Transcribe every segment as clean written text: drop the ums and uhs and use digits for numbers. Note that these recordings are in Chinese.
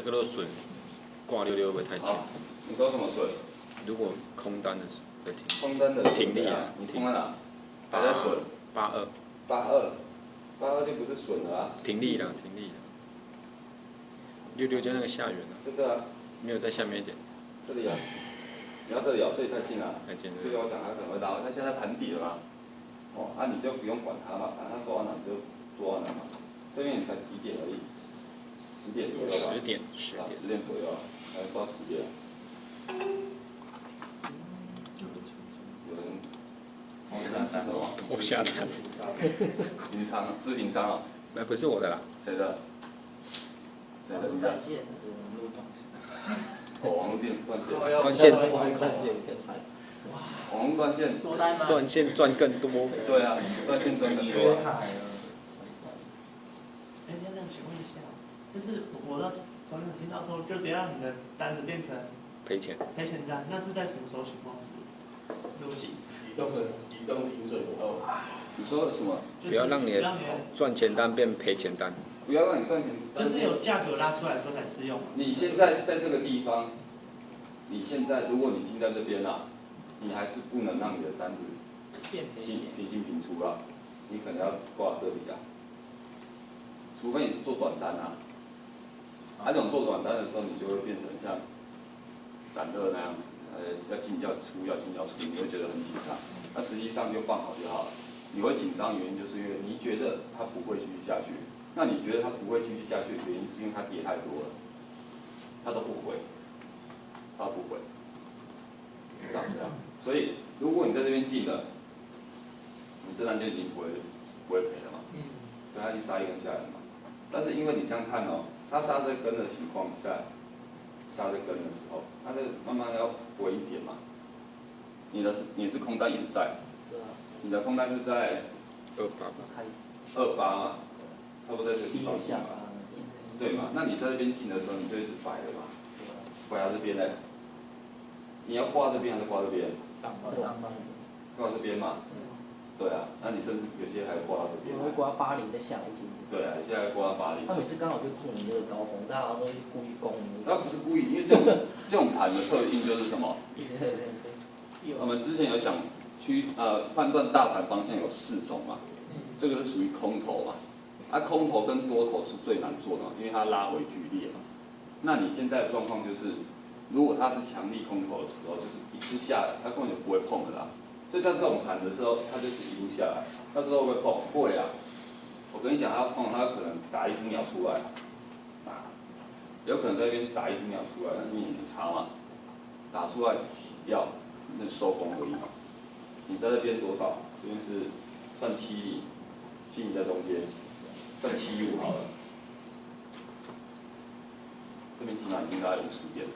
这个都损，挂溜溜会不会太紧？你说什么损？如果空单的停，空单的停利啊，你空在哪？还在损。82就不是损了啊。停利了，停利了。溜溜就那个下缘了。对啊。没有在下面一点。这里啊。你要这里啊，这里太近了。太近了。这个我讲它可能会打，它现在盘底了嘛。哦，你就不用管它嘛，反正它做到哪你就做到哪嘛。这边也才几点而已，10点左右吧。10点左右啊，还到10点。有人，是什么？我下单。平仓，是平仓啊？那不是我的啦。谁的？谁的？断线。哦，网络电断线。断线。网络断线。做单吗？断线赚更多。对啊，断线赚更多。这样请问一下，就是我从你听到说，就别让你的单子变成赔钱单，那是在什么时候情况时逻辑？移动停损以后。你说什么？不要让你的赚钱单变赔钱单。不要让你赚钱。就是有价格拉出来的时候才适用。你现在在这个地方，你现在如果你进在这边啊，你还是不能让你的单子平进平出啊，你可能要挂这里啊。除非你是做短单啊，这种做短单的时候，你就会变成像散热那样子，要进要出，要进要出，你会觉得很紧张。那实际上就放好就好了。你会紧张的原因就是因为你觉得它不会继续下去，那你觉得它不会继续下去的原因是因为它跌太多了，它都不回，它不回，长这样。所以如果你在这边进了，你这单就已经不会赔了嘛，对，它就杀一根下来嘛。但是因为你这样看哦，它杀这根的情况下，杀这根的时候，它就慢慢要回一点嘛。你是空单一直在，你的空单是在28嘛，差不多在这个地方进嘛，对嘛？那你在这边进的时候，你就一直摆了嘛，摆到这边嘞，你要挂这边还是挂这边？挂这边嘛。对啊，那你甚至有些还挂到这边。我会挂80再下来一点。对啊，现在挂到80。他每次刚好就碰你这个高峰，大家都故意攻你。他不是故意，因为这种盘的特性就是什么？我们之前有讲判断大盘方向有4种嘛，这个是属于空头嘛，空头跟多头是最难做的嘛，因为它拉回剧烈嘛。那你现在的状况就是，如果它是强力空头的时候，就是一次下来，它根本就不会碰的啦。所以在这种盘的时候，它就是一路下来，那时候会碰，会啊。我跟你讲，它碰，它可能打一只鸟出来，有可能在那边打一只鸟出来，那你很差嘛，打出来洗掉，那收工而已嘛。你在这边多少？这边是算70在中间，算75好了。这边起码已经大概50点，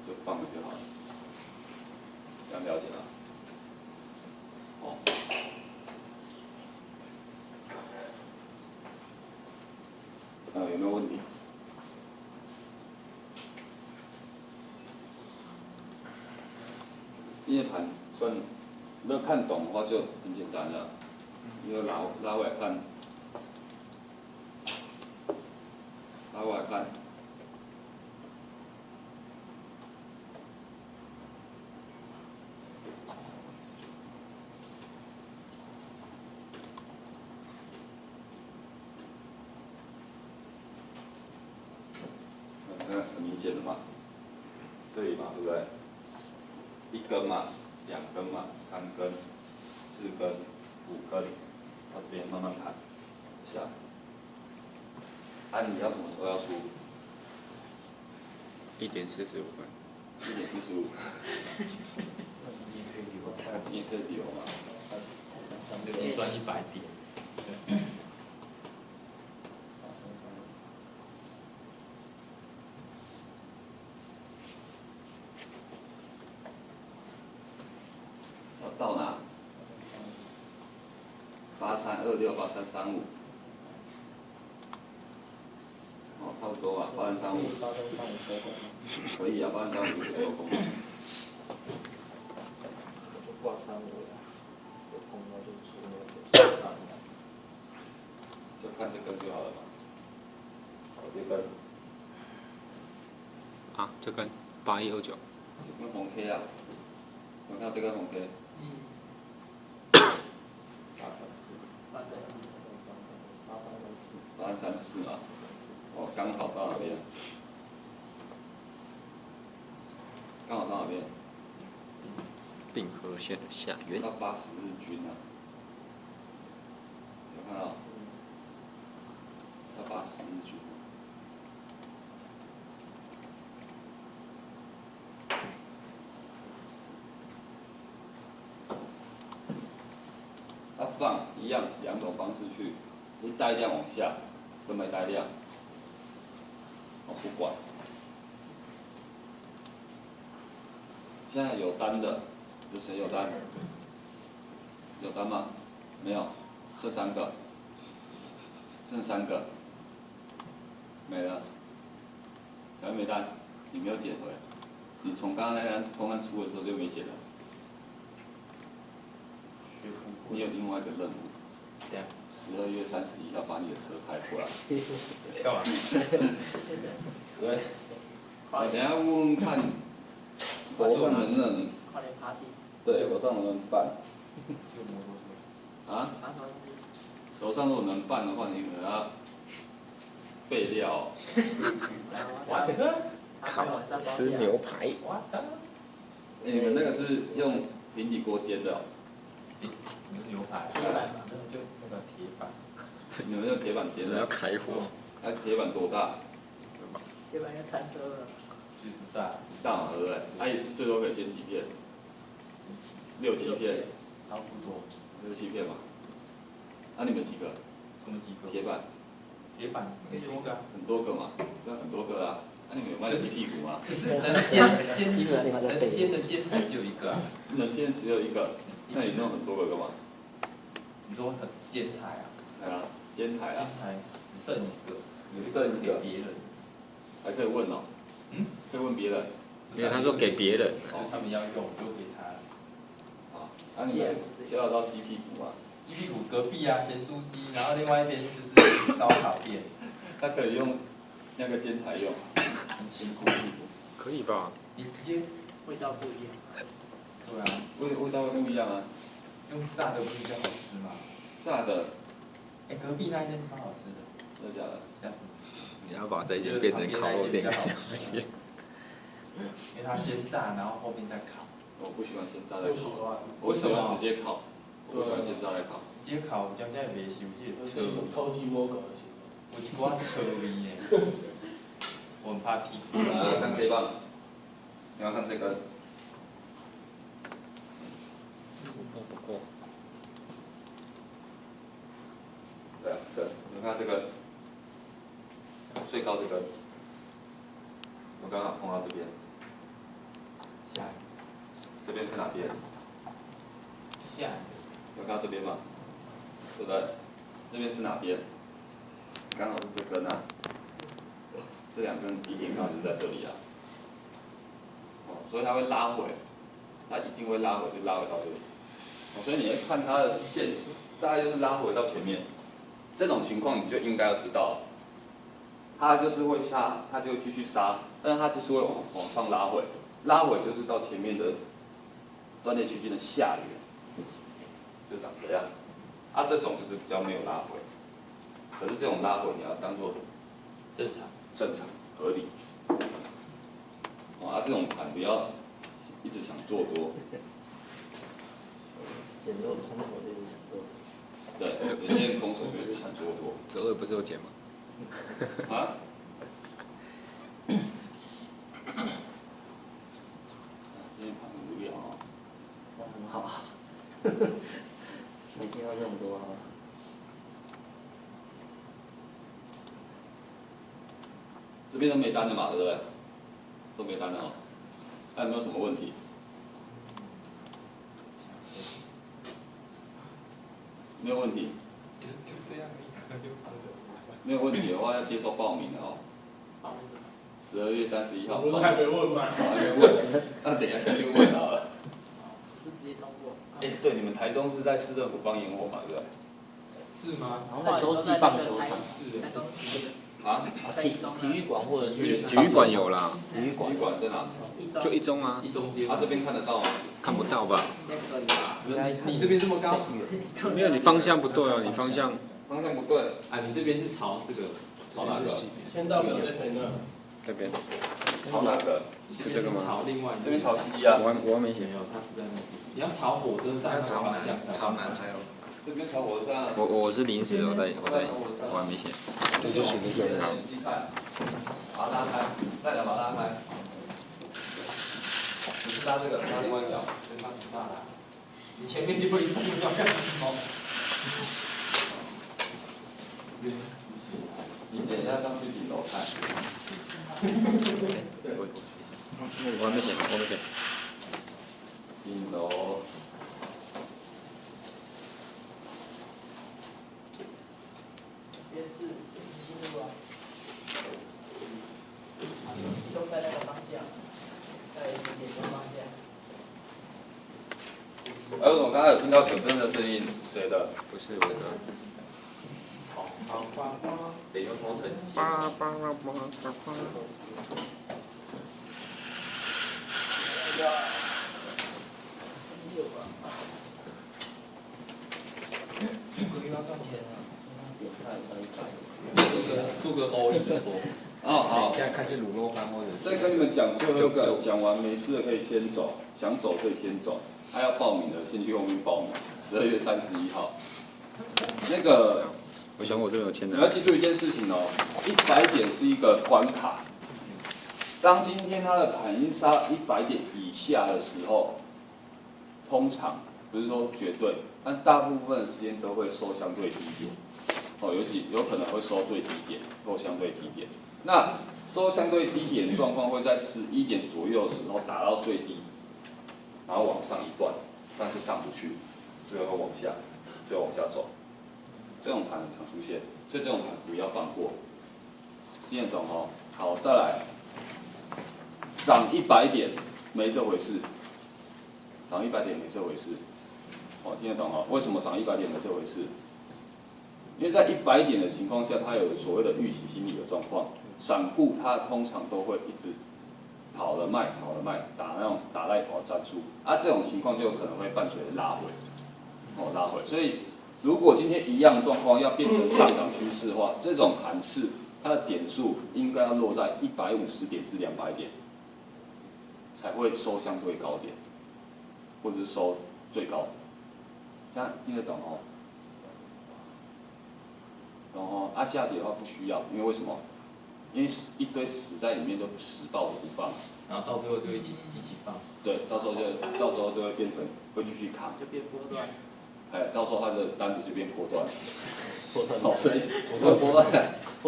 就放了就好了。这样了解了？哦。有没有问题？今天盘算没有看懂的话就很简单了，你要拉回来看，拉回来看。很明显的嘛，这里嘛，对不对？1根嘛，2根嘛，3根、4根、5根，到这边慢慢盘下来。你要什么时候要出？1点45分。1点45。你也可以留嘛。这边赚100点。到哪？8326、8335，差不多吧，8335。可以啊，8335就收工。挂35了，有空那就出就看这根就好了嘛。好，这根。啊，这根8129，这根红 K 啊，有看到这根红 K？ 8334嘛，哦，刚好到哪边？刚好到哪边？并合线的下缘。到80日均啊，有看到？到80日均。它放一样两种方式去，一带量往下，跟没带量，我不管。现在有单的，有谁有单？有单吗？没有，剩3个，剩3个，没了。小没单，你没有捡回来，你从刚刚那单公安出的时候就没捡了。你有另外一个任务。对啊。 12月31要把你的车开过来。干嘛？对。我等下问问看，楼上能不能？快点爬地。对，楼上能不能办？啊？楼上如果能办的话，你可能要备料。吃牛排。你们那个是用平底锅煎的哦？你是牛排。铁板嘛，就那个铁板。你们用铁板煎的？要开火。那铁板多大？铁板要餐车了。巨大。大嘛，对不对？它一次最多可以煎几片？6、7片。差不多。6、7片嘛。那你们几个？我们几个？铁板。铁板很多个。很多个嘛，那很多个啊。那你们有卖鸡屁股吗？可是能煎的煎台只有一个啊。能煎只有一个，那你弄很多个干嘛？你说很煎台啊？对啊，煎台啊。煎台只剩一个。只剩一个。给别人。还可以问哦。嗯？可以问别人。因为他说给别人。哦，他们要用就给他。啊，那你们交得到鸡屁股吗？鸡屁股隔壁啊，咸酥鸡，然后另外一边就是烧烤店。他可以用那个煎台用，很辛苦。可以吧？你直接味道不一样。对啊，味道会不一样啊。用炸的不是比较好吃吗？炸的。哎，隔壁那一间超好吃的。真的假的？下次。你要把这一间变成烤肉店。因为它先炸，然后后面再烤。我不喜欢先炸再烤。为什么？直接烤。我不喜欢先炸再烤。直接烤，人家也没熟悉。这种偷鸡摸狗的行为。有一寡臭味呢。我很怕屁股。来看 K 棒，你要看这根。不过。对，你看这根，最高这根，我刚好碰到这边。下这边是哪边？下有看到这边吗？对不对？这边是哪边？刚好是这根啊。这2根低点刚好就在这里啊。哦，所以它会拉回，它一定会拉回，就拉回到这里。哦，所以你会看它的线，大概就是拉回到前面。这种情况你就应该要知道，它就是会杀，它就会继续杀，但是它就是会往上拉回，拉回就是到前面的断裂区间的下缘，就长这样。啊，这种就是比较没有拉回，可是这种拉回你要当做正常合理。啊，这种盘不要一直想做多。捡肉空手就是想做。对，有些人空手就是想做多。折耳不是有剪吗？啊？今天盘很无聊啊。这样很好。每天要这么多啊。这边都没单的嘛，对不对？都没单的哦。还有没有什么问题？没有问题。就这样没有问题的话，要接受报名的哦。报名什么12月31号。不是还没问吗？还没问，那等一下下去问好了。是直接通过。哎，对，你们台中是在市政府帮演我嘛，对不对？是吗？然后在洲际棒球场。是的。啊，在一中体育馆或者是体育馆有啦，体育馆体育馆在哪？就一中啊，一中间。这边看得到吗？看不到吧？这可以吧？应该你这边这么高？没有，你方向不对哦，你方向方向不对，啊，你这边是朝这个，朝哪个？签到表在谁那？这边，朝哪个？是这个吗？朝另外一边。这边朝西啊。我还没写没。有，它是在那边。你要朝火车站那个方向。朝南才有。这边朝火车站。我是临时，我还没写。这就写这个好。把它拉开，再把它拉开。你是拉这个，拉另外一脚，先拉大了。你前面就会一定要干什么？你等一下上去顶楼看。我还没写，我没写。顶楼。边是西路啊，就在那个方向，在点的方向。哎，我刚才有听到整声的声音，谁的？不是我的。得用头层接。不要赚钱了。点菜才做个欧一的说。好。现在看是卤肉饭或者是。再跟你们讲最后一个，讲完没事的可以先走，想走可以先走。还要报名的，先去后面报名。12月31号。那个，我想我这边有签的。你要记住一件事情哦，100点是一个关卡。当今天它的盘音杀100点以下的时候，通常不是说绝对，但大部分的时间都会收相对低点。尤其有可能会收最低点或相对低点。那收相对低点的状况会在11点左右的时候打到最低，然后往上一段，但是上不去，最后往下，最后往下走。这种盘很常出现，所以这种盘不要放过。听得懂哦？好，再来，涨100点没这回事，涨100点没这回事。听得懂哦？为什么涨100点没这回事？因为在100点的情况下，它有所谓的预期心理的状况，散户他通常都会一直跑了卖，打那种打赖跑战术，这种情况就有可能会伴随着拉回，拉回。所以如果今天一样的状况要变成上涨趋势的话，这种盘势它的点数应该要落在150点至200点，才会收相对高点，或者是收最高。这样听得懂哦？懂哦？下跌的话不需要，因为为什么？因为一堆死在里面都死抱着不放，然后到最后就一起放。对，到时候就会变成会继续扛，就变波段。到时候他的单子就变波段，波所以波段，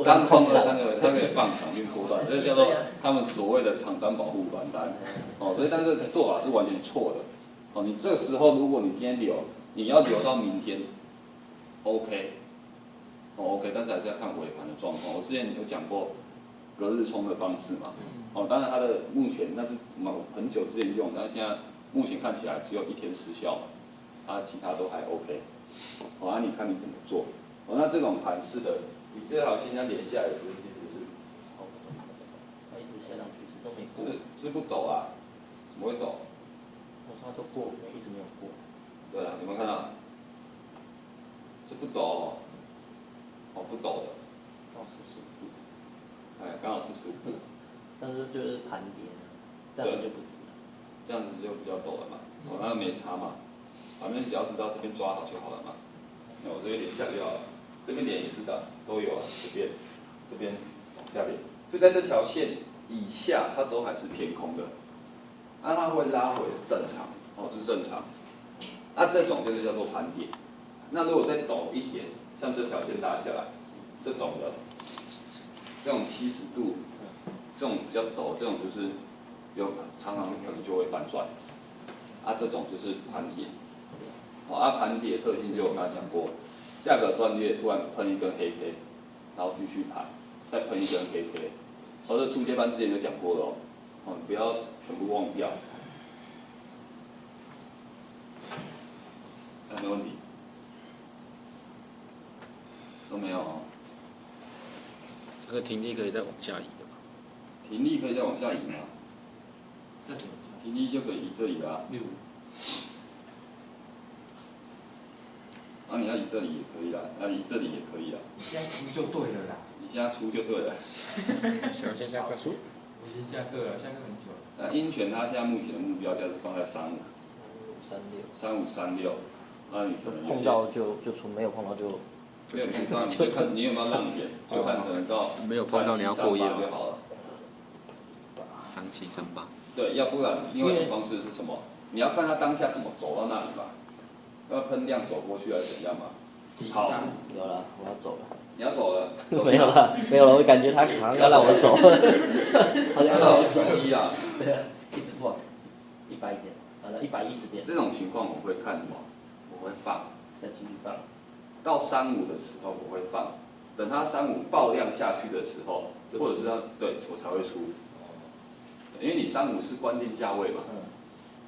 当空的他可以放长变波段，这叫做他们所谓的长单保护短单，所以但是做法是完全错的，你这时候如果你今天留，你要留到明天 ，OK， 但是还是要看尾盘的状况。我之前有讲过隔日冲的方式嘛，当然它的目前那是很久之前用，但是现在目前看起来只有1天时效嘛，其他都还 OK， 你看你怎么做，那这种盘式的，你这条线要连下来的时候，其实是，它一直下上去，都没过。是不陡啊，怎么会陡？它都过，一直没有过。对啊，有没有看到？是不陡不陡的。到45度。刚好45度。但是就是盘跌，这样子就不值了。这样子就比较陡了嘛，那没差嘛，反正只要知道这边抓好就好了嘛。那我这边连下就好了，这边连也是的，都有啊，这边往下连，所以在这条线以下，它都还是偏空的，它会拉回是正常，是正常。这种就是叫做盘跌。那如果再陡一点，像这条线拉下来，这种的，这种70度，这种比较陡，这种就是常常可能就会反转。这种就是盘跌。盘跌的特性就我刚才讲过，价格断裂突然喷一根黑 K， 然后继续盘，再喷一根黑 K。这初阶班之前就讲过了你不要全部忘掉。没问题，都没有那个停力可以再往下移的吧？停力可以再往下移吗？这怎么停力就可以移这里了啊。例如，啊，你要移这里也可以啦，那移这里也可以啦。你现在出就对了啦。你现在出就对了。小先下课出。我先下课了，下课很久了。那鹰犬它现在目前的目标价是放在3536，那你可能碰到就出，没有碰到就没有碰到，就看你有没有让点，就看可能到没有碰到你要过夜就好了。3738。对，要不然另外一种方式是什么？你要看他当下怎么走到那里吧，要喷量走过去还是怎样嘛？好，有了，我要走了。你要走了？没有了，没有了，我感觉他好像要让我走，好像要让我走。1啊，对啊，一直破100点，110点。这种情况我会看什么？我会放，再继续放。到35的时候我会放，等它35爆量下去的时候，或者是它对我才会出。因为你35是关键价位嘛，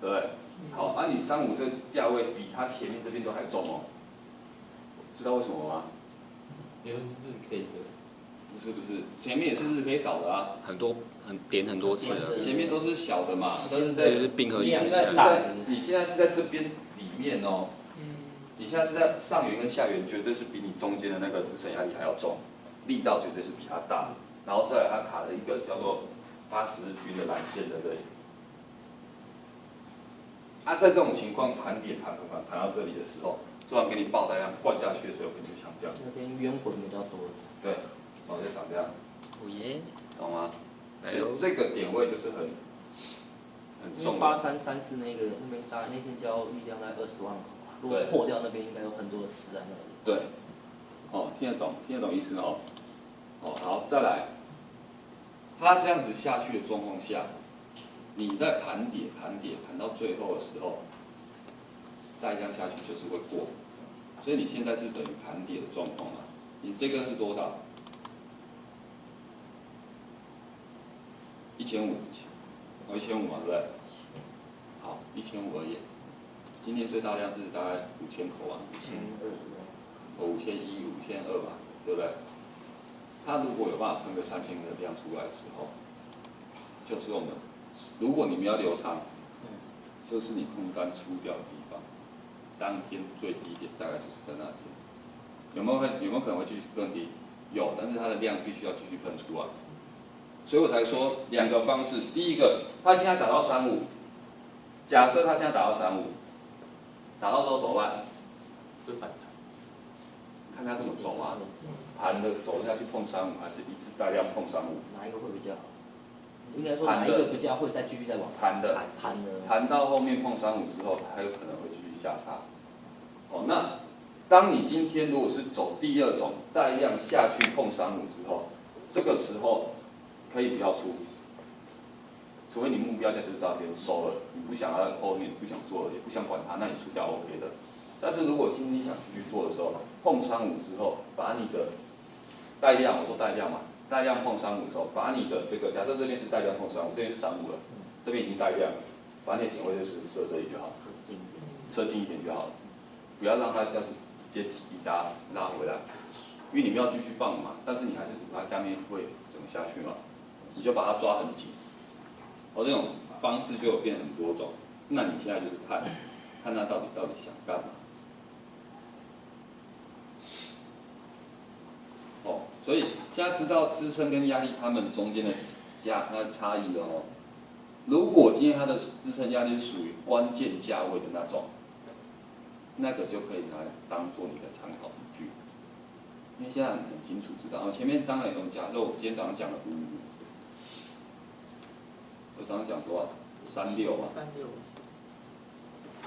对不对？好，你35这价位比它前面这边都还重哦，知道为什么吗？因为是日 K 的。不是，前面也是日 K 找的啊，很多多次了。前面都是小的嘛，但是就是并合型。你现在是在这边里面哦，你现在是在上缘跟下缘，绝对是比你中间的那个支撑压力还要重，力道绝对是比它大，然后再来它卡了一个叫做80日均的蓝线，对不对？在这种情况盘到这里的时候，突然给你爆大量灌下去的时候，可能就像这样。那边冤魂比较多。对，就长这样。哦耶，懂吗？这个点位就是很重。8334那边大那天交易量在20万口，如果破掉那边应该有很多的死在那里。对，听得懂意思哦。好，再来，它这样子下去的状况下，你在盘到最后的时候，带量下去就是会过，所以你现在是等于盘跌的状况嘛？你这个是多少？1500，1500嘛，对不对？好，1500而已。今天最大量是大概5000口啊，5100、5200嘛，对不对？它如果有办法喷个3000的量出来之后，就是我们，如果你们要留长，就是你空单出掉的地方，当天最低点大概就是在那边。有没有可能会继续更低？有，但是它的量必须要继续喷出来。所以我才说两个方式，第一个，它现在打到35，假设它现在打到35，打到之后怎么办？会反弹。看它怎么走啊，盘的走下去碰35，还是一次大量碰35？哪一个会比较好？应该说哪一个比较会再继续再往盘到后面碰35之后，还有可能会继续下杀。那当你今天如果是走第二种带量下去碰35之后，这个时候可以不要出，除非你目标价就是到那边收了，你不想要后面不想做了，也不想管它，那你出掉 OK 的。但是如果今天你想继续做的时候，碰35之后，把你的带量，我说带量嘛，带量碰35之后，把你的这个假设这边是带量碰35，这边是35了，这边已经带量了，把你的点位就是设这里就好，设近一点就好了，不要让它这样子直接起拉回来，因为你们要继续放嘛，但是你还是赌它下面会怎么下去嘛，你就把它抓很紧。这种方式就有变很多种，那你现在就是看它到底想干嘛。所以现在知道支撑跟压力它们中间的差异了哦。如果今天它的支撑压力是属于关键价位的那种，那个就可以拿来当做你的参考依据。因为现在很清楚知道，前面当然有假设我今天早上讲了我早上讲多少？36嘛。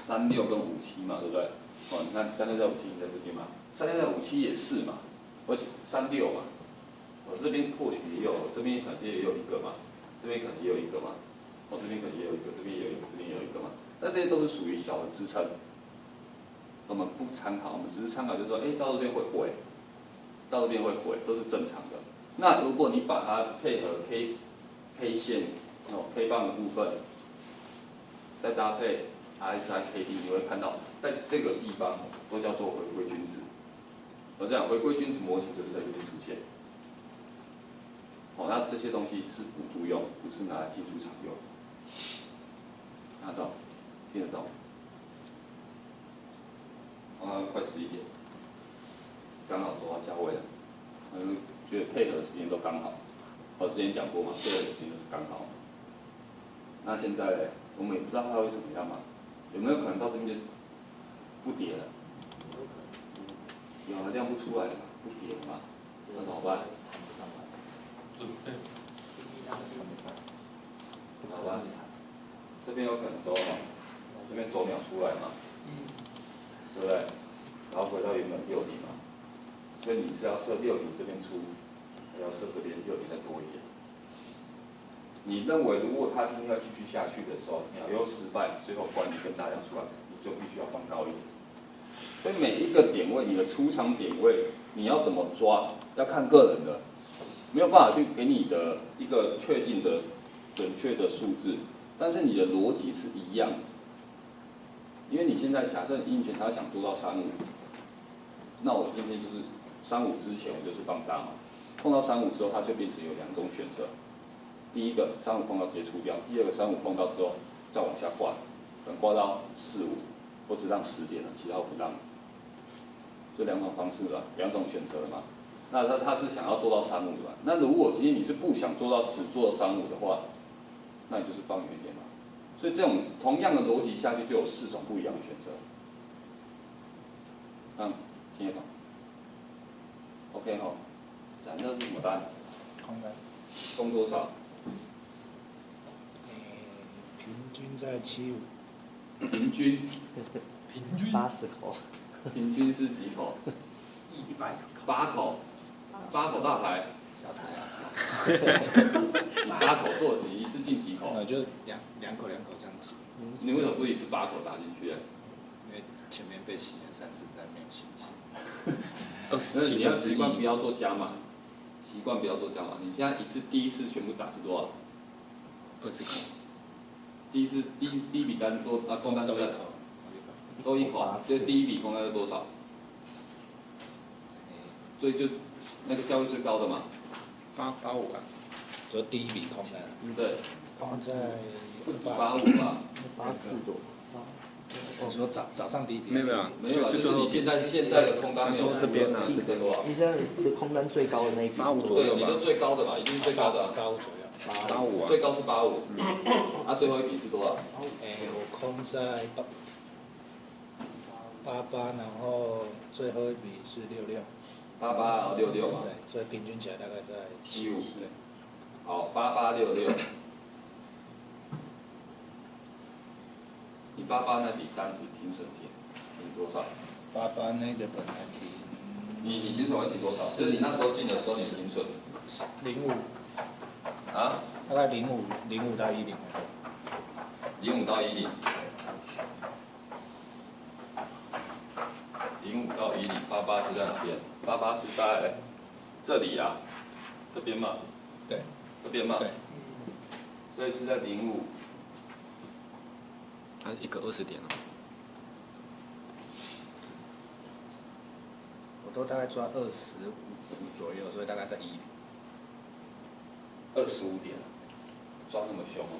36跟57嘛，对不对？你看36在57在这边嘛，36在57也是嘛。而且36嘛，这边或许也有，这边可能也有一个嘛，这边可能也有一个嘛，这边可能也有一个，这边也有一个，这边也有一个嘛。但这些都是属于小的支撑，我们不参考，我们只是参考，就是说，到这边会回，到这边会回，都是正常的。那如果你把它配合 K 线K 棒的部分，再搭配 RSI、KD， 你会看到，在这个地方都叫做回归均值。我这样回归均值模型就是在这边出现，那这些东西是辅助用，不是拿来进出厂用。拿到，听得懂？快11点，刚好走到价位了，觉得配合的时间都刚好。我之前讲过嘛，配合的时间都是刚好。那现在呢，我们也不知道它会怎么样嘛，有没有可能到这边不跌了？有量不出来了嘛，不跌了嘛，那怎么办？准备。好吧，这边有可能走嘛，这边走秒出来嘛，对不对？然后回到原本60嘛，所以你是要设60这边出，还要设这边60再多一点。你认为如果它今天要继续下去的时候，鸟又失败，最后关一根大量出来，你就必须要放高一点。所以每一个点位，你的出场点位，你要怎么抓，要看个人的，没有办法去给你的一个确定的、准确的数字，但是你的逻辑是一样的。因为你现在假设你印前他想做到35，那我今天就是35之前我就是放大嘛，碰到35之后，它就变成有2种选择。第一个35碰到直接出掉，第二个35碰到之后再往下挂，可能挂到45，我只让10点了，其他我不让。这2种方式吧，2种选择嘛。那他是想要做到35的嘛？那如果今天你是不想做到只做35的话，那你就是放远一点嘛。所以这种同样的逻辑下去就有4种不一样的选择。听得懂 ？OK 哈，咱这是什么单？空单。攻多少？平均在75。平均80口。平均是几口？8口，8口大牌。小台啊。8口做，你一次进几口？就两口这样子。你为什么不一次8口打进去？因为前面被洗了3-4单没有信心。那你要习惯不要做加码，习惯不要做加码。你现在第一次全部打是多少？20口。第一笔单多啊，空单多少？都1口，这第一笔空单是多少？所以就那个效率最高的嘛。885啊。就第一笔空单。对。空在85吧。84多。我说早上第一笔。没有，就是你现在的空单没有这边啊，这边你现在的空单最高的那一笔。85左右吧。对，你是最高的嘛，一定是最高的。85左右。85啊。最高是85。最后一笔是多少？我空在88，然后最后一笔是66。88然后66嘛。对，所以平均起来大概在75。对。好，8866。你88那笔单子停损停多少？88那个本来停。你停损会停多少？就是你那时候进的时候你停损。05。啊？大概05到10。05到10。05到10，88是在哪边？88是在这里啊，这边嘛。对。这边嘛。对。所以是在05。它一个20点哦。我都大概抓25左右，所以大概在25点，抓那么凶哦。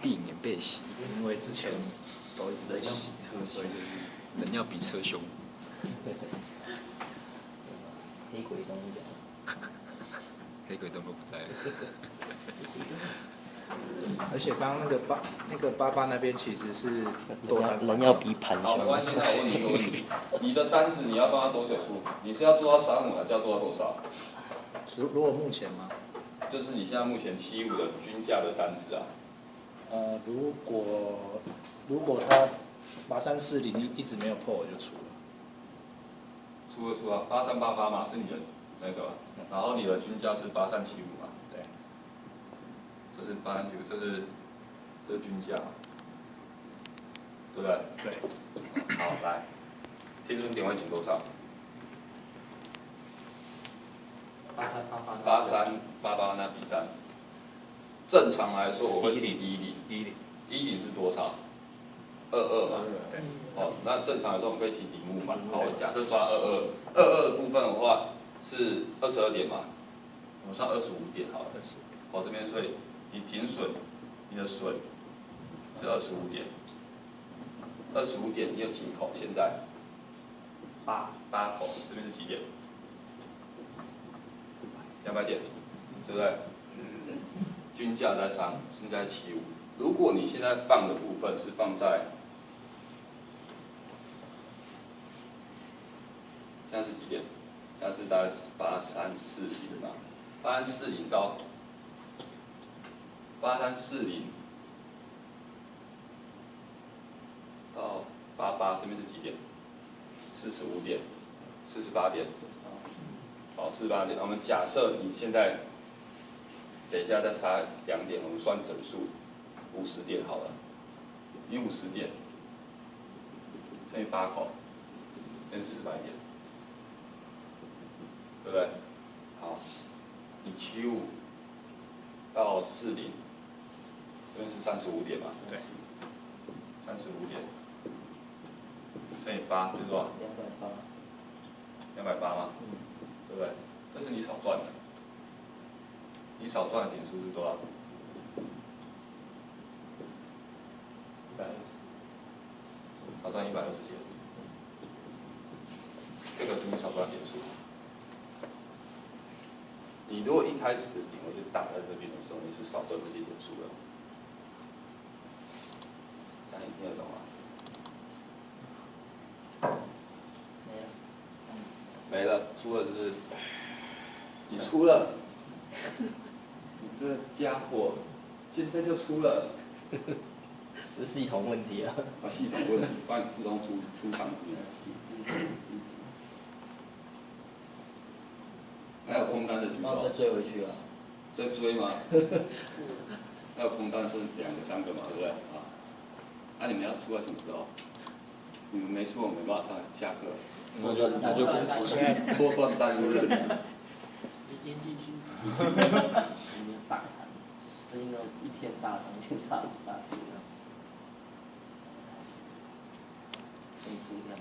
避免被洗。因为之前都一直在洗车，所以就是人要比车凶。黑鬼东讲。黑鬼都不在了。而且刚刚那个88那边其实是多单人要比盘好，没关系，那我问你一个问题：你的单子你要放到多久出？你是要做到35，还是要做到多少？如果目前吗？就是你现在目前75的均价的单子啊。如果它8340一直没有破，我就出了。出啊，8388嘛是你的那个，然后你的均价是8375嘛。对。这是8375，这是均价，对不对？对。好，来，停损点位停多少？8388那笔单，正常来说我会停10是多少？22嘛。对。哦，那正常来说我们可以停05嘛。好，假设抓22的部分的话是22点嘛。我算25点好了。我这边所以你停损，你的损是25点，25点你有几口？现在8口，这边是几点？200点，对不对？均价在3，现在75。如果你现在放的部分是放在，现在是几点？现在是大概8340嘛，8340到8340到88，这边是几点？45点，48点。好，48点。我们假设你现在等一下再杀2点，我们算整数50点好了。以50点乘以8口，乘以400点，对不对？好，你75到40，这边是35点嘛？对，35点乘以8是多少？280嘛，对不对？这是你少赚的，你少赚的点数是多少？120，少赚120点，这个是你少赚的点数。你如果一开始点位就打在这边的时候，你是少赚这些点数的，这样你听得懂吗？没了，出了就是你出了，你这家伙现在就出了，是系统问题啊。系统问题，帮你自动出场。还有空单的举手。再追回去啊。再追吗？还有空单是2个3个嘛，对不对？啊，你们要出到什么时候？你们没出，我没办法下课。那就多断单是不是？一边继续。今天大盘，最近都一天大涨，一天大跌啊。先出这样。